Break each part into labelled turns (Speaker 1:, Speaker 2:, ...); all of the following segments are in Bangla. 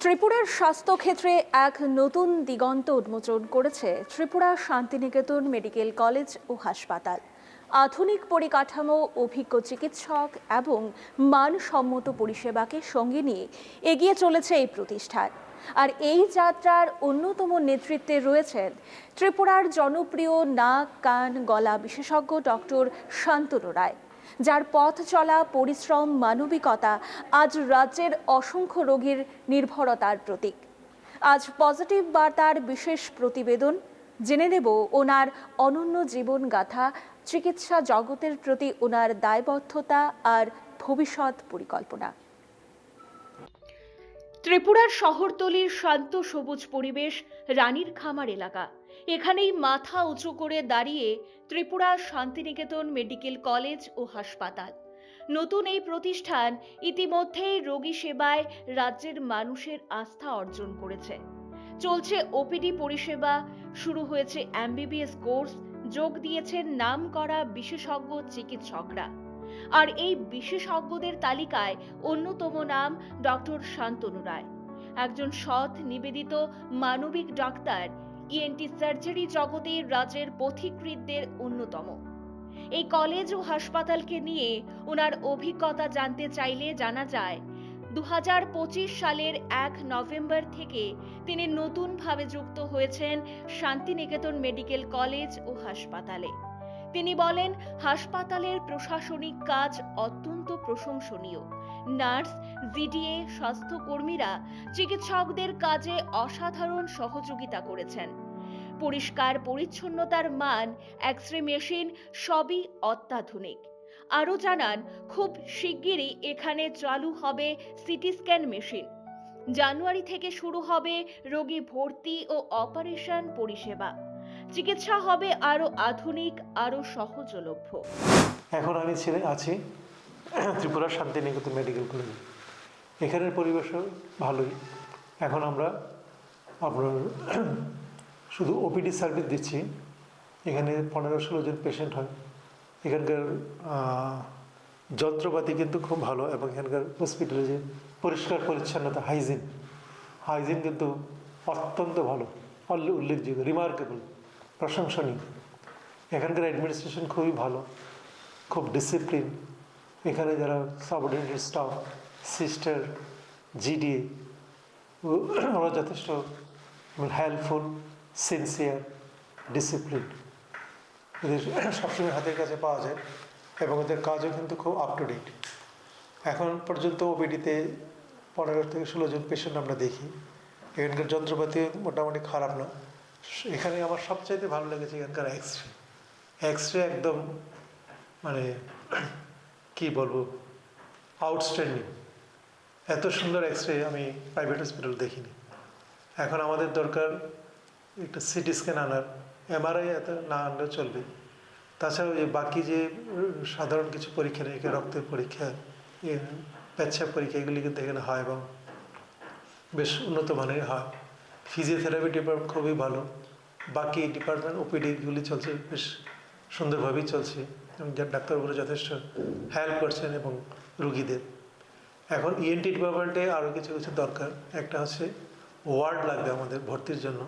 Speaker 1: ত্রিপুরার স্বাস্থ্যক্ষেত্রে এক নতুন দিগন্ত উন্মোচন করেছে ত্রিপুরা শান্তিনিকেতন মেডিকেল কলেজ ও হাসপাতাল। আধুনিক পরিকাঠামো, অভিজ্ঞ চিকিৎসক এবং মানসম্মত পরিষেবাকে সঙ্গে নিয়ে এগিয়ে চলেছে এই প্রতিষ্ঠান। আর এই যাত্রার অন্যতম নেতৃত্বে রয়েছেন ত্রিপুরার জনপ্রিয় নাক কান গলা বিশেষজ্ঞ ডক্টর শান্তনু রায়, যার পথ চলা, পরিশ্রম, মানবিকতা আজ রাজ্যের অসংখ্য রোগীর নির্ভরতার প্রতীক। আজ পজিটিভ বার্তার বিশেষ প্রতিবেদন জেনে নেব ওনার অনন্য জীবন গাথা, চিকিৎসা জগতের প্রতি ওনার দায়বদ্ধতা আর ভবিষ্যৎ পরিকল্পনা। ত্রিপুরার শহরতলির শান্ত সবুজ পরিবেশ, রানীর খামার এলাকা। এখানেই মাথা উঁচু করে দাঁড়িয়ে ত্রিপুরা শান্তিনিকেতন মেডিকেল কলেজ ও হাসপাতাল। নতুন এই প্রতিষ্ঠান ইতিমধ্যেই রোগী সেবায় রাজ্যের মানুষের আস্থা অর্জন করেছে। চলছে ওপিডি পরিষেবা, শুরু হয়েছে এমবিবিএস কোর্স, যোগ দিয়েছেন নামকরা বিশেষজ্ঞ চিকিৎসকরা। আর এই বিশেষজ্ঞদের তালিকায় অন্যতম নাম ডক্টর শান্তনু রায়, একজন সৎ, নিবেদিত, মানবিক ডাক্তার। ইএনটি সার্জারি জগতে রাজ্যের পথিকৃতদের অন্যতম। এই কলেজ ও হাসপাতালকে নিয়ে ওনার অভিজ্ঞতা জানতে চাইলে জানা যায় 2025 সালের 1 নভেম্বর থেকে তিনি নতুনভাবে যুক্ত হয়েছেন শান্তিনিকেতন মেডিকেল কলেজ ও হাসপাতালে। তিনি বলেন, হাসপাতালের প্রশাসনিক কাজ অত্যন্ত প্রশংসনীয়। নার্স, জিডিএ, স্বাস্থ্যকর্মীরা চিকিৎসকদের কাজে অসাধারণ সহযোগিতা করেছেন। পরিষ্কার পরিচ্ছন্নতার মান, এক্স-রে মেশিন সবই অত্যাধুনিক। আরও জানান, খুব শিগগিরই এখানে চালু হবে সিটি স্ক্যান মেশিন। জানুয়ারি থেকে শুরু হবে রোগী ভর্তি ও অপারেশন পরিষেবা। চিকিৎসা হবে আরো আধুনিক, আরো সহজলভ্য।
Speaker 2: এখন আমি আছি ত্রিপুরা শান্তিনিকেতন মেডিকেল কলেজে। এখানের পরিবেশও ভালোই। এখন আমরা আপনার শুধু ওপিডি সার্ভিস দিচ্ছি। এখানে 15-16 জন পেশেন্ট হয়। এখানকার যন্ত্রপাতি কিন্তু খুব ভালো, এবং এখানকার হসপিটালে যে পরিষ্কার পরিচ্ছন্নতা, হাইজিন কিন্তু অত্যন্ত ভালো, উল্লেখযোগ্য, রিমার্কেবল, প্রশংসনীয়। এখানকার অ্যাডমিনিস্ট্রেশন খুবই ভালো, খুব ডিসিপ্লিন। এখানে যারা সাবঅর্ডিনেটেড স্টাফ, সিস্টার, জিডিএ, ওরা যথেষ্ট হেল্পফুল, সিনসিয়ার, ডিসিপ্লিন। এদের সবসময় হাতের কাছে পাওয়া যায়, এবং এদের কাজও কিন্তু খুব আপ টু ডেট। এখন পর্যন্ত ওপিডিতে 15-16 জন পেশেন্ট আমরা দেখি। এখানকার যন্ত্রপাতি মোটামুটি খারাপ না। এখানে আমার সবচাইতে ভালো লেগেছে এখানকার এক্সরে একদম মানে কি বলবো, আউটস্ট্যান্ডিং। এত সুন্দর এক্সরে আমি প্রাইভেট হসপিটাল দেখিনি। এখন আমাদের দরকার একটা সিটি স্ক্যান আনার, এমআরআই এত না আনলেও চলবে। তাছাড়াও যে বাকি যে সাধারণ কিছু পরীক্ষা নিরীক্ষা, রক্তের পরীক্ষা, পেচ্ছাপ পরীক্ষা, এগুলি কিন্তু এখানে হয় এবং বেশ উন্নত মানের হয়। ফিজিওথেরাপি ডিপার্টমেন্ট খুবই ভালো। বাকি ডিপার্টমেন্ট ওপিডিগুলি চলছে বেশ সুন্দরভাবেই চলছে, এবং ডাক্তারবাবুরা যথেষ্ট হেল্প করছেন এবং রুগীদের। এখন ইএনটি ডিপার্টমেন্টে আরও কিছু কিছু দরকার। একটা হচ্ছে ওয়ার্ড লাগবে আমাদের ভর্তির জন্য।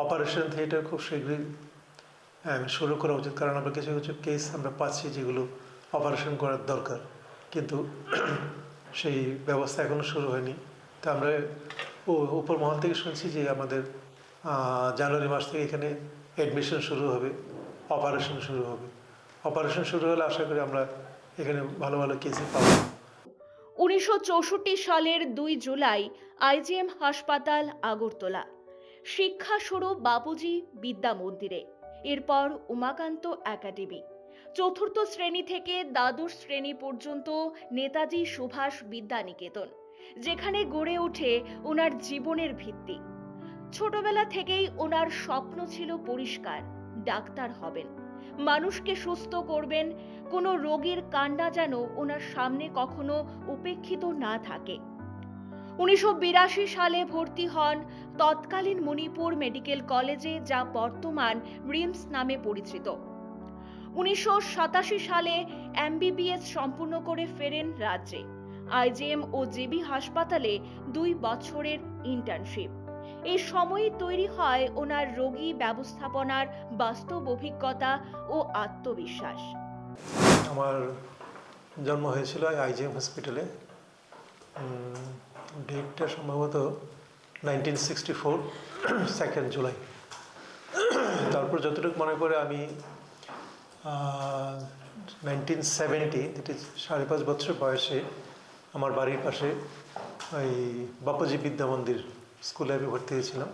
Speaker 2: অপারেশন থিয়েটার খুব শীঘ্রই শুরু করা উচিত, কারণ আমরা কিছু কিছু কেস আমরা পাচ্ছি যেগুলো অপারেশন করার দরকার, কিন্তু সেই ব্যবস্থা এখনও শুরু হয়নি। তা আমরা উপর মহল থেকে শুনছি যে আমাদের জানুয়ারি মাস থেকে এখানে অ্যাডমিশন শুরু হবে, অপারেশন শুরু হবে। অপারেশন শুরু হলে আশা করি আমরা এখানে ভালো ভালো কেসই পাবো।
Speaker 1: 1964 সালের 2 জুলাই আইজিএম হাসপাতাল, আগরতলা। শিক্ষা শুরু বাপুজি বিদ্যা মন্দিরে, এরপর উমাকান্ত একাডেমি। 4র্থ শ্রেণী থেকে দ্বাদশ শ্রেণী পর্যন্ত নেতাজি সুভাষ বিদ্যানিকেতন, যেখানে গড়ে ওঠে ওনার জীবনের ভিত্তি। ছোটবেলা থেকেই ওনার স্বপ্ন ছিল পরিষ্কার, ডাক্তার হবেন, মানুষকে সুস্থ করবেন। কোনো রোগীর কান্না যেন ওনার সামনে কখনো উপেক্ষিত না থাকে। 1982 সালে ভর্তি হন তৎকালীন মণিপুর মেডিকেল কলেজে, যা বর্তমান রিমস নামে পরিচিত। 1987 সালে এমবিবিএস সম্পূর্ণ করে ফেরেন রাজ্যে। আইজিএম ও জিবি হাসপাতালে 2 বছরের ইন্টার্নশিপ। এই সময়ে তৈরি হয় ওনার রোগী ব্যবস্থাপনার বাস্তব অভিজ্ঞতা ও আত্মবিশ্বাস।
Speaker 2: আমার জন্ম হয়েছিল আইজিএম হসপিটালে, ডেটটা সম্ভবত 1964 2 জুলাই। তারপর যতটুকু মনে পড়ে আমি 1970, যেটি 5.5 বছর বয়সে আমার বাড়ির পাশে ওই বাপুজি বিদ্যা মন্দির স্কুলে আমি ভর্তি হয়েছিলাম।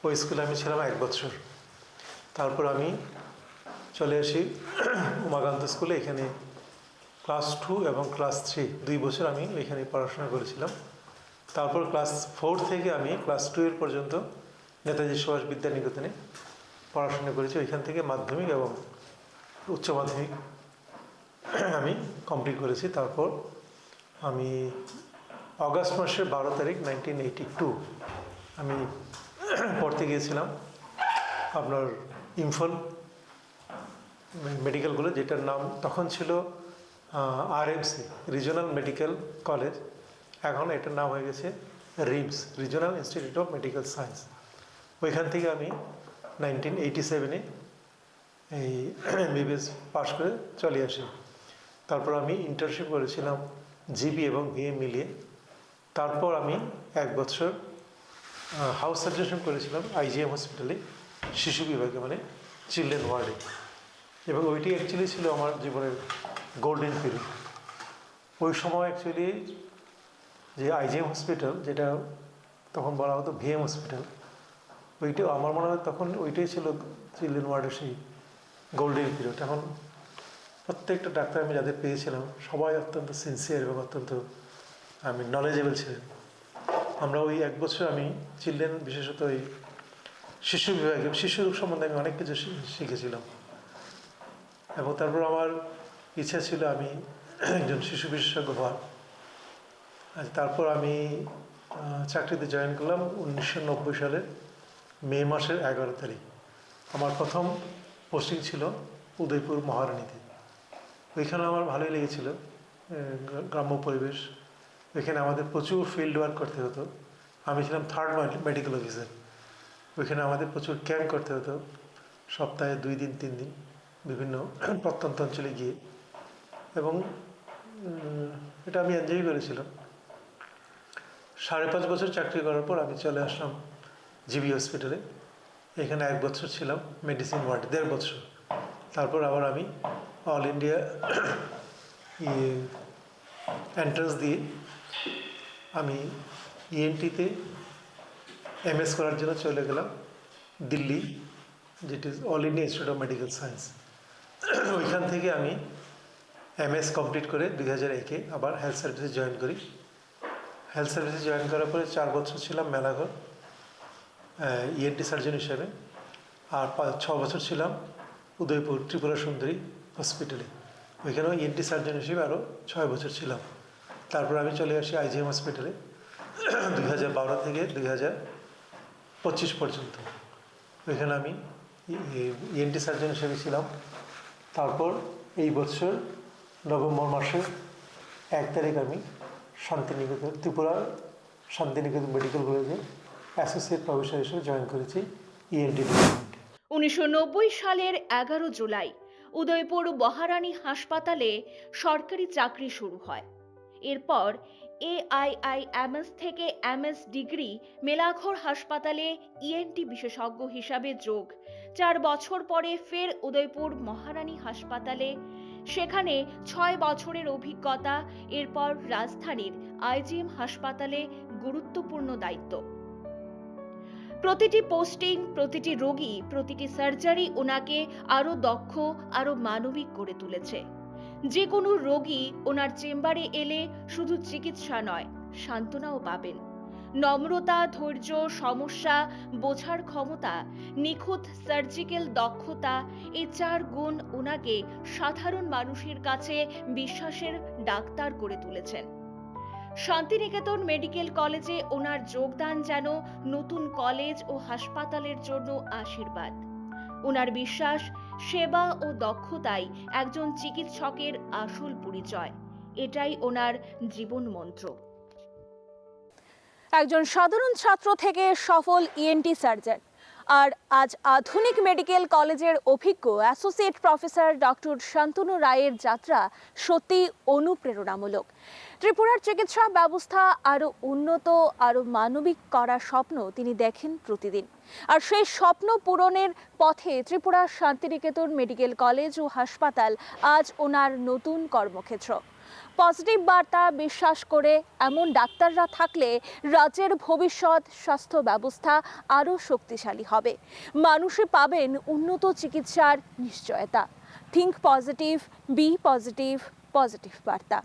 Speaker 2: ওই স্কুলে আমি ছিলাম 1 বছর। তারপর আমি চলে আসি উমাকান্ত স্কুলে। এখানে ক্লাস 2 এবং ক্লাস 3 2 বছর আমি এখানে পড়াশোনা করেছিলাম। তারপর ক্লাস 4 থেকে আমি ক্লাস 12 পর্যন্ত নেতাজি সুভাষ বিদ্যা নিকেতনে পড়াশোনা করেছি। ওইখান থেকে মাধ্যমিক এবং উচ্চ মাধ্যমিক আমি কমপ্লিট করেছি। তারপর আমি অগাস্ট মাসের 12 তারিখ 1982 আমি পড়তে গিয়েছিলাম আপনার ইম্ফল মেডিকেল কলেজ, যেটার নাম তখন ছিল আরএমসি, রিজনাল মেডিকেল কলেজ। এখন এটার নাম হয়ে গেছে rims, regional institute of medical science. ওইখান থেকে আমি 1987-এ এই এমবিবিএস পাশ করে চলে আসি। তারপর আমি ইন্টার্নশিপ করেছিলাম জিবি এবং ভিএম মিলিয়ে। তারপর আমি 1 বছর হাউস সার্জেশন করেছিলাম আইজিএম হসপিটালে, শিশু বিভাগে, মানে চিলড্রেন ওয়ার্ডে। এবং ওইটি অ্যাকচুয়ালি ছিল আমার জীবনের গোল্ডেন পিরিয়ড। ওই সময় অ্যাকচুয়ালি যে আইজিএম হসপিটাল, যেটা তখন বলা হতো ভিএম হসপিটাল, ওইটাও আমার মনে হয় তখন ওইটাই ছিল চিলড্রেন ওয়ার্ডের সেই গোল্ডেন পিরিয়ড। এখন প্রত্যেকটা ডাক্তার আমি যাদের পেয়েছিলাম সবাই অত্যন্ত সিনসিয়ার এবং অত্যন্ত নলেজেবল ছিলেন। আমরা ওই 1 বছর আমি চিলড্রেন, বিশেষত ওই শিশু বিভাগে শিশু রোগ সম্বন্ধে আমি অনেক কিছু শিখেছিলাম। এবং তারপর আমার ইচ্ছা ছিল আমি একজন শিশু বিশেষজ্ঞ হওয়ার। তারপর আমি চাকরিতে জয়েন করলাম 1990 সালের মে মাসের 11 তারিখ। আমার প্রথম পোস্টিং ছিল উদয়পুর মহারানীতে। ওইখানে আমার ভালোই লেগেছিল, গ্রাম্য পরিবেশ। ওইখানে আমাদের প্রচুর ফিল্ড ওয়ার্ক করতে হতো। আমি ছিলাম 3rd মেডিকেল অফিসার। ওইখানে আমাদের প্রচুর ক্যাম্প করতে হতো, সপ্তাহে 2 দিন 3 দিন বিভিন্ন প্রত্যন্ত অঞ্চলে গিয়ে। এবং এটা আমি এনজয় করেছিলাম। 5.5 বছর চাকরি করার পর আমি চলে আসলাম জিবি হসপিটালে। এখানে 1 বছর ছিলাম মেডিসিন ওয়ার্ডে, 1.5 বছর। তারপর আবার আমি অল ইন্ডিয়া এন্ট্রান্স দিয়ে আমি ইএনটিতে এমএস করার জন্য চলে গেলাম দিল্লি, যেটি all India institute of medical science. ওইখান থেকে আমি এমএস কমপ্লিট করে 2001-এ আবার হেলথ সার্ভিসে জয়েন করি। হেলথ সার্ভিসে জয়েন করার পরে 4 বছর ছিলাম মেলাঘর ইএনটি সার্জন হিসেবে। আর 6 বছর ছিলাম উদয়পুর ত্রিপুরা সুন্দরী হসপিটালে। ওইখানেও ইএনটি সার্জন হিসেবে আরও 6 বছর ছিলাম। তারপর আমি চলে আসি আইজিএম হসপিটালে 2012 থেকে 2025 পর্যন্ত। ওইখানে আমি ইএনটি সার্জন হিসেবে ছিলাম। তারপর এই বছর নভেম্বর মাসের 1 তারিখ আমি শান্তিনিকেতন, ত্রিপুরা শান্তিনিকেতন মেডিকেল কলেজে অ্যাসোসিয়েট প্রফেসর হিসেবে জয়েন করেছি ইএনটি ডিপার্টমেন্টে।
Speaker 1: 1990 সালের 11 জুলাই উদয়পুর মহারানী হাসপাতালে সরকারি চাকরি শুরু হয়। এরপর AIIMS থেকে MS ডিগ্রি মেলাঘর হাসপাতালে ইএনটি বিশেষজ্ঞ হিসাবে যোগ। 4 বছর পরে ফের উদয়পুর মহারানী হাসপাতালে, সেখানে 6 বছরের অভিজ্ঞতা। এরপর রাজধানীর আইজিএম হাসপাতালে গুরুত্বপূর্ণ দায়িত্ব। প্রতিটি পোস্টিং, প্রতিটি রোগী, প্রতিটি সার্জারি ওনাকে আরো দক্ষ, আরো মানবিক করে তুলেছে। যে কোনো রোগী ওনার চেম্বারে এলে শুধু চিকিৎসা নয়, সান্ত্বনাও পাবেন। নম্রতা, ধৈর্য, সমস্যা বোঝার ক্ষমতা, নিখুঁত সার্জিক্যাল দক্ষতা, এই 4 গুণ ওনাকে সাধারণ মানুষের কাছে বিশ্বাসের ডাক্তার করে তুলেছেন। শান্তিনিকেতন মেডিকেল কলেজে ওনার যোগদান যেন নতুন কলেজ ও হাসপাতালের জন্য আশীর্বাদ। ওনার বিশ্বাস, সেবা ও দক্ষতাই একজন চিকিৎসকের আসল পরিচয়। এটাই ওনার জীবন মন্ত্র।
Speaker 3: একজন সাধারণ ছাত্র থেকে সফল ইএনটি সার্জন আর আজ আধুনিক মেডিকেল কলেজের অভিজ্ঞ অ্যাসোসিয়েট প্রফেসর ডক্টর শান্তনু রায়ের যাত্রা সত্যি অনুপ্রেরণামূলক। ত্রিপুরার চিকিৎসা ব্যবস্থা আরও উন্নত, আরও মানবিক করার স্বপ্ন তিনি দেখেন প্রতিদিন। আর সেই স্বপ্ন পূরণের পথে ত্রিপুরা শান্তিনিকেতন মেডিকেল কলেজ ও হাসপাতাল আজ ওনার নতুন কর্মক্ষেত্র। পজিটিভ বার্তা বিশ্বাস করে এমন ডাক্তাররা থাকলে রাজ্যের ভবিষ্যৎ স্বাস্থ্য ব্যবস্থা আরও শক্তিশালী হবে। মানুষে পাবেন উন্নত চিকিৎসার নিশ্চয়তা। Think positive, be positive, positive বার্তা।